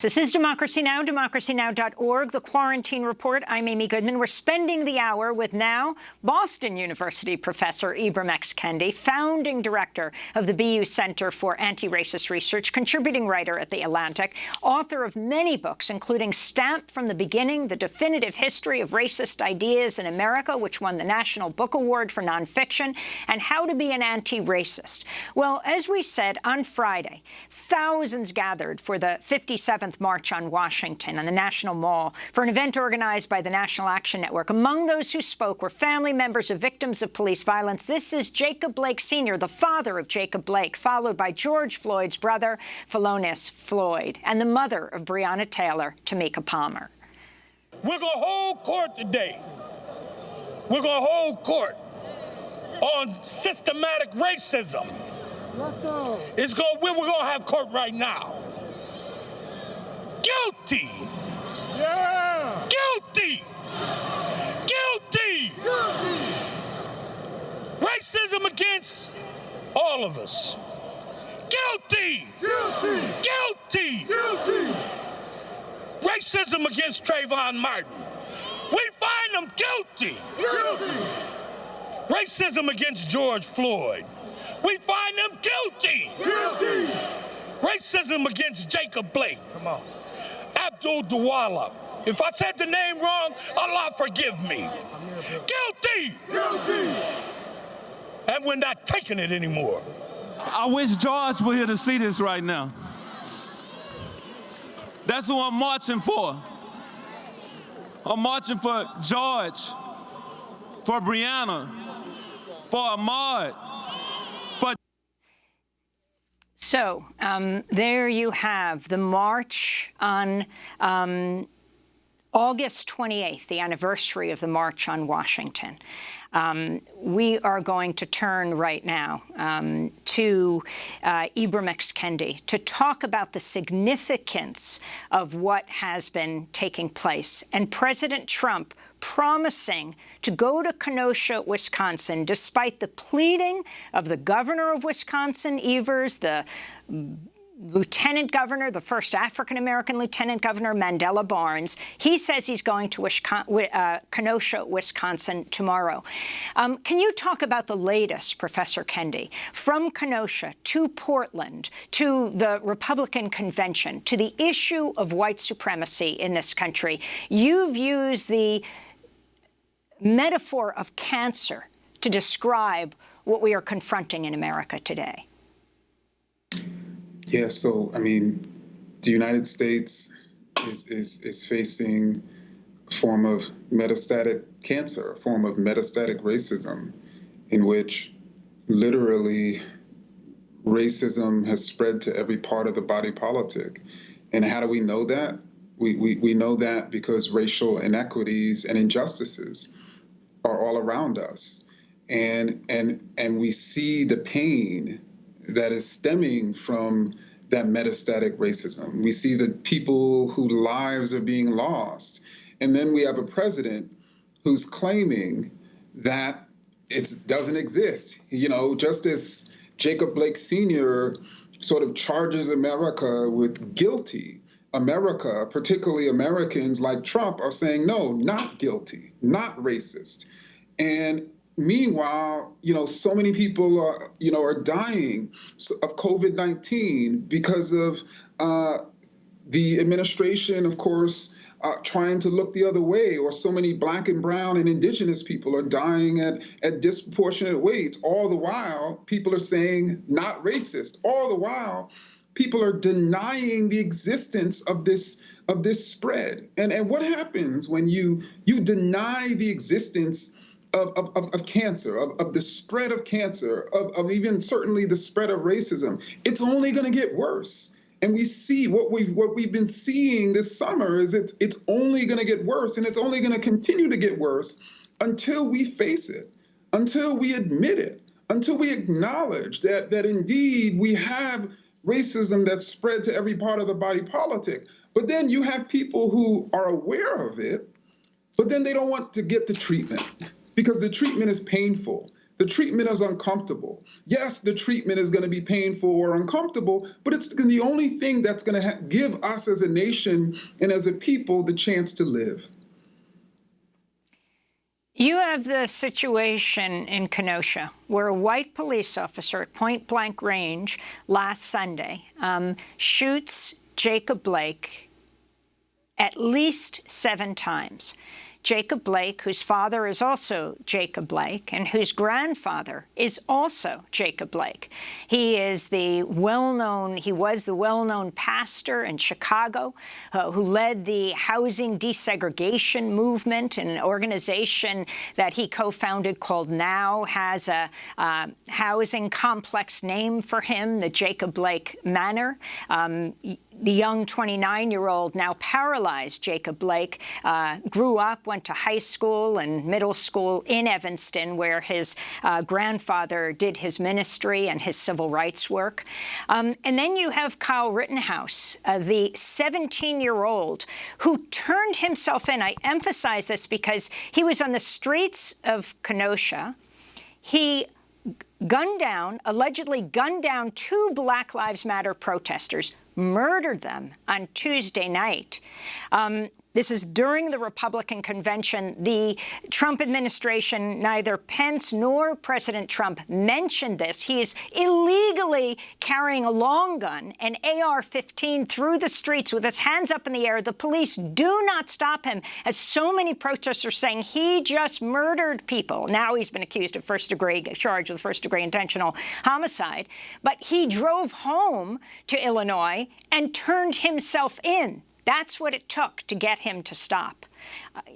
This is Democracy Now!, democracynow.org, the Quarantine Report. I'm Amy Goodman. We're spending the hour with now Boston University professor Ibram X. Kendi, founding director of the BU Center for Anti-Racist Research, contributing writer at The Atlantic, author of many books, including Stamped from the Beginning, The Definitive History of Racist Ideas in America, which won the National Book Award for Nonfiction, and How to Be an Anti-Racist. Well, as we said on Friday, thousands gathered for the 57th March on Washington on the National Mall for an event organized by the National Action Network. Among those who spoke were family members of victims of police violence. This is Jacob Blake Sr., the father of Jacob Blake, followed by George Floyd's brother, Philonise Floyd, and the mother of Breonna Taylor, Tamika Palmer. We're going to hold court today. We're going to hold court on systematic racism. We're going to have court right now. Guilty! Yeah! Guilty! Guilty! Guilty! Racism against all of us. Guilty! Guilty! Guilty! Guilty! Racism against Trayvon Martin. We find them guilty! Guilty! Racism against George Floyd. We find them guilty! Guilty! Racism against Jacob Blake. Come on. Abdul Dawala. If I said the name wrong, Allah forgive me. Guilty! Guilty! And we're not taking it anymore. I wish George were here to see this right now. That's who I'm marching for. I'm marching for George, for Breonna, for Ahmaud, for... So there you have the march on August 28th, the anniversary of the March on Washington. We are going to turn right now to Ibram X. Kendi to talk about the significance of what has been taking place. And President Trump promising to go to Kenosha, Wisconsin, despite the pleading of the governor of Wisconsin, Evers, the lieutenant governor, the first African-American lieutenant governor, Mandela Barnes. He says he's going to Kenosha, Wisconsin tomorrow. Can you talk about the latest, Professor Kendi, from Kenosha to Portland, to the Republican convention, to the issue of white supremacy in this country? You've used the metaphor of cancer to describe what we are confronting in America today. Yeah, so, I mean, the United States is facing a form of metastatic cancer, a form of metastatic racism, in which literally racism has spread to every part of the body politic. And how do we know that? We know that because racial inequities and injustices are all around us. And we see the pain that is stemming from that metastatic racism. We see the people whose lives are being lost. And then we have a president who's claiming that it doesn't exist. You know, just as Jacob Blake Sr. sort of charges America with guilty, America, particularly Americans like Trump, are saying, no, not guilty, not racist. And meanwhile, you know, so many people are dying of COVID-19 because of the administration, of course, trying to look the other way, or so many Black and brown and indigenous people are dying at disproportionate rates. All the while, people are saying not racist. All the while, people are denying the existence of this spread. And what happens when you deny the existence of cancer, of the spread of cancer, of even certainly the spread of racism? It's only going to get worse. And we see what we've been seeing this summer is it's only going to get worse, and it's only going to continue to get worse until we face it, until we admit it, until we acknowledge that indeed we have racism that's spread to every part of the body politic. But then you have people who are aware of it, but then they don't want to get the treatment because the treatment is painful. the treatment is uncomfortable. Yes, the treatment is going to be painful or uncomfortable, but it's the only thing that's going to give us as a nation and as a people the chance to live. You have the situation in Kenosha where a white police officer at point-blank range last Sunday shoots Jacob Blake at least 7 times. Jacob Blake, whose father is also Jacob Blake and whose grandfather is also Jacob Blake. He was the well-known pastor in Chicago who led the housing desegregation movement, an organization that he co-founded called NOW, has a housing complex name for him, the Jacob Blake Manor. The young 29-year-old, now paralyzed Jacob Blake, grew up, went to high school and middle school in Evanston, where his grandfather did his ministry and his civil rights work. And then you have Kyle Rittenhouse, the 17-year-old who turned himself in. I emphasize this because he was on the streets of Kenosha. He allegedly gunned down 2 Black Lives Matter protesters, murdered them on Tuesday night. This is during the Republican convention. The Trump administration, neither Pence nor President Trump mentioned this. He is illegally carrying a long gun, an AR-15, through the streets with his hands up in the air. The police do not stop him, as so many protesters are saying he just murdered people. Now he's been accused of charged with first-degree intentional homicide. But he drove home to Illinois and turned himself in. That's what it took to get him to stop.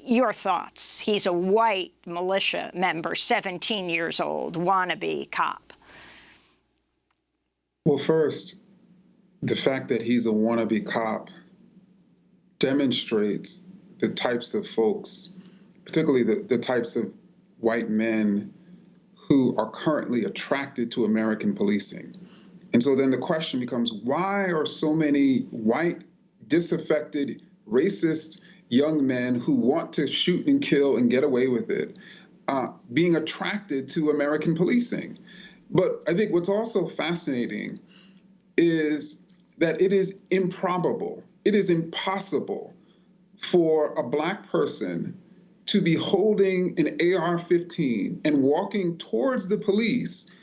Your thoughts? He's a white militia member, 17 years old, wannabe cop. Well, first, the fact that he's a wannabe cop demonstrates the types of folks, particularly the types of white men who are currently attracted to American policing. And so then the question becomes, why are so many white, disaffected, racist young men who want to shoot and kill and get away with it being attracted to American policing? But I think what's also fascinating is that it is improbable, it is impossible for a Black person to be holding an AR-15 and walking towards the police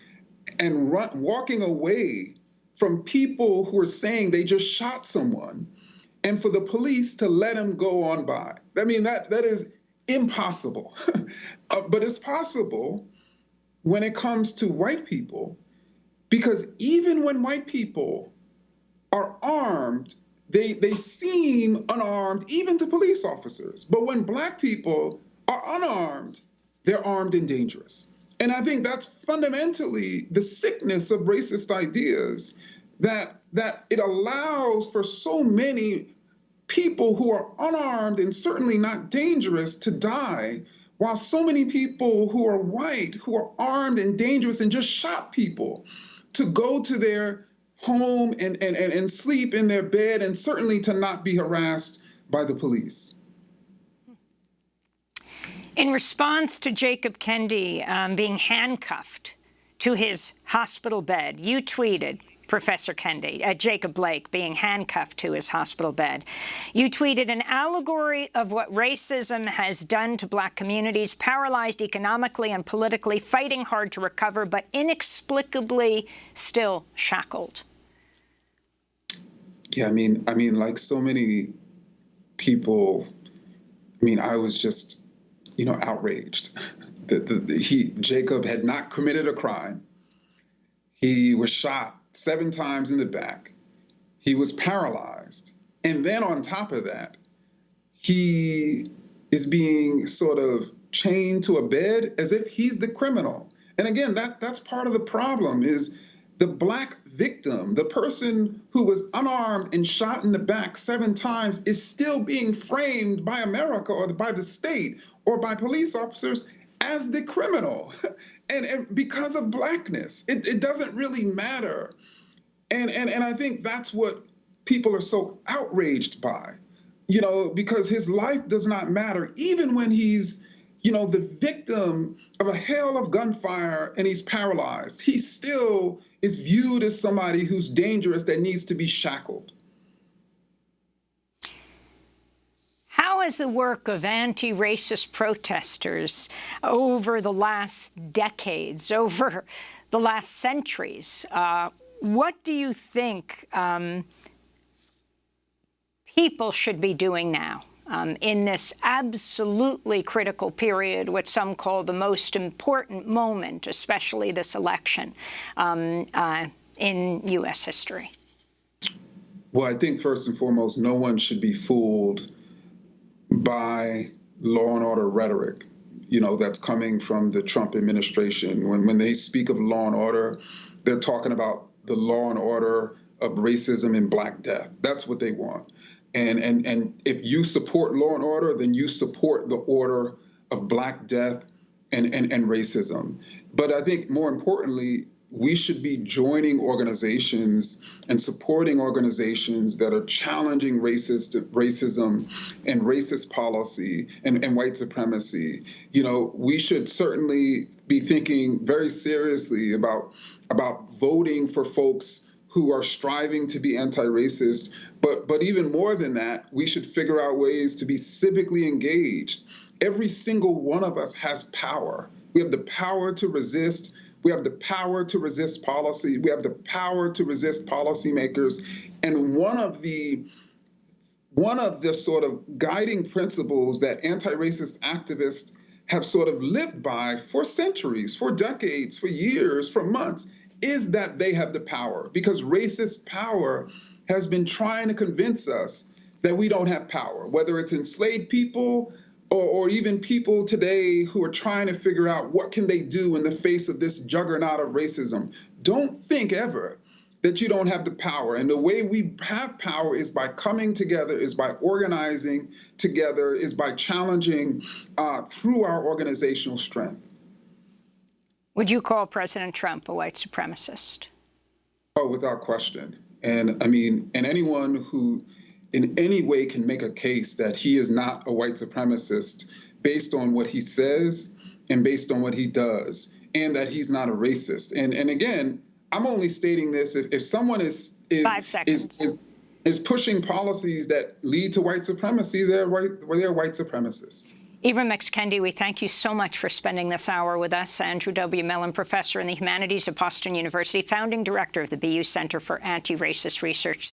and walking away from people who are saying they just shot someone, and for the police to let him go on by. I mean, that is impossible. But it's possible when it comes to white people, because even when white people are armed, they seem unarmed, even to police officers. But when Black people are unarmed, they're armed and dangerous. And I think that's fundamentally the sickness of racist ideas, that it allows for so many people who are unarmed and certainly not dangerous to die, while so many people who are white, who are armed and dangerous and just shot people, to go to their home and sleep in their bed, and certainly to not be harassed by the police. In response to Jacob Kendi being handcuffed to his hospital bed, you tweeted, Professor Kendi, Jacob Blake being handcuffed to his hospital bed. You tweeted, an allegory of what racism has done to Black communities, paralyzed economically and politically, fighting hard to recover, but inexplicably still shackled. Yeah, I mean, like so many people, I was just, outraged. Jacob had not committed a crime. He was shot 7 times in the back. He was paralyzed. And then on top of that, he is being sort of chained to a bed as if he's the criminal. And again, that's part of the problem, is the Black victim, the person who was unarmed and shot in the back 7 times, is still being framed by America or by the state or by police officers as the criminal. And because of Blackness, it doesn't really matter. And I think that's what people are so outraged by, because his life does not matter, even when he's you know, the victim of a hail of gunfire and he's paralyzed, he still is viewed as somebody who's dangerous that needs to be shackled. How has the work of anti-racist protesters over the last decades, over the last centuries, what do you think people should be doing now in this absolutely critical period, what some call the most important moment, especially this election in U.S. history? Well, I think first and foremost, no one should be fooled by law and order rhetoric, you know, that's coming from the Trump administration. When they speak of law and order, they're talking about the law and order of racism and Black death. That's what they want. And if you support law and order, then you support the order of Black death and racism. But I think more importantly, we should be joining organizations and supporting organizations that are challenging racism and racist policy and white supremacy. You know, we should certainly be thinking very seriously about voting for folks who are striving to be anti-racist. But even more than that, we should figure out ways to be civically engaged. Every single one of us has power. We have the power to resist. We have the power to resist policy. We have the power to resist policymakers. And one of the sort of guiding principles that anti-racist activists have sort of lived by for centuries, for decades, for years, for months, is that they have the power. Because racist power has been trying to convince us that we don't have power, whether it's enslaved people or even people today who are trying to figure out what can they do in the face of this juggernaut of racism. Don't think ever that you don't have the power. And the way we have power is by coming together, is by organizing together, is by challenging through our organizational strength. Would you call President Trump a white supremacist? Oh, without question. And I mean, and anyone who in any way can make a case that he is not a white supremacist based on what he says and based on what he does, and that he's not a racist. And again, I'm only stating this if someone is pushing policies that lead to white supremacy, they're white supremacists. Ibram X. Kendi, we thank you so much for spending this hour with us. Andrew W. Mellon, professor in the humanities at Boston University, founding director of the BU Center for Anti-Racist Research.